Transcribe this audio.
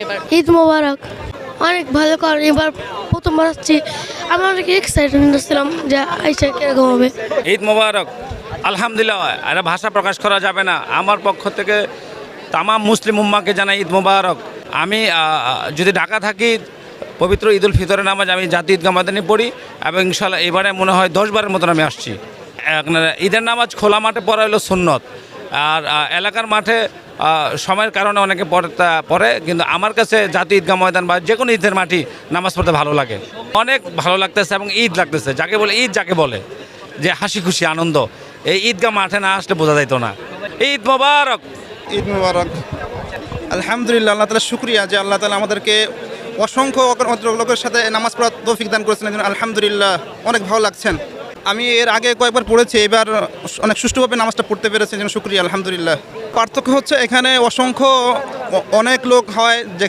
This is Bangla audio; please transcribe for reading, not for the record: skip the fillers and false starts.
এবার ঈদ মোবারক। অনেক ভালো, কারণ এবার প্রথমবার আসছি। আমি অনেক এক্সাইটেড ছিলাম যে আইসা কিরকম হবে। ঈদ মোবারক। আলহামদুলিল্লাহ, এটা ভাষা প্রকাশ করা যাবে না। আমার পক্ষ থেকে তামাম মুসলিম উম্মাকে জানাই ঈদ মোবারক। আমি যদি ঢাকা থাকি, পবিত্র ঈদুল ফিতরের নামাজ আমি জাতীয় ঈদগাহ ময়দানে পড়ি এবং ইনশাল্লাহ এবারে মনে হয় 10 বারের মতন আমি আসছি। ঈদের নামাজ খোলা মাঠে পড়া হলো সুন্নত, আর এলাকার মাঠে সময়ের কারণে অনেকে পড়ে, কিন্তু আমার কাছে জাতীয় ঈদগাহ ময়দান বা যে কোনো ঈদের মাটি নামাজ পড়তে ভালো লাগে। অনেক ভালো লাগতেছে এবং ঈদ লাগতেছে, যাকে বলে ঈদ, যাকে বলে যে হাসি খুশি আনন্দ। এই ঈদগাহ মাঠে না আসলে বোঝা যাইতো না। ঈদ মোবারক। ঈদ মুবারক। আলহামদুলিল্লাহ, আল্লাহ তাআলা শুকরিয়া যে আল্লাহ তাআলা আমাদেরকে অসংখ্য লোকের সাথে নামাজ পড়ার তৌফিক দান করেছেন। আলহামদুলিল্লাহ, অনেক ভালো লাগছেন। আমি এর আগে কয়েকবার পড়েছি, এবার অনেক সুষ্ঠুভাবে নামাজটা পড়তে পেরেছি, যেন শুকরিয়া আলহামদুলিল্লাহ। পার্থক্য হচ্ছে এখানে অনেক লোক হয়, যেখানে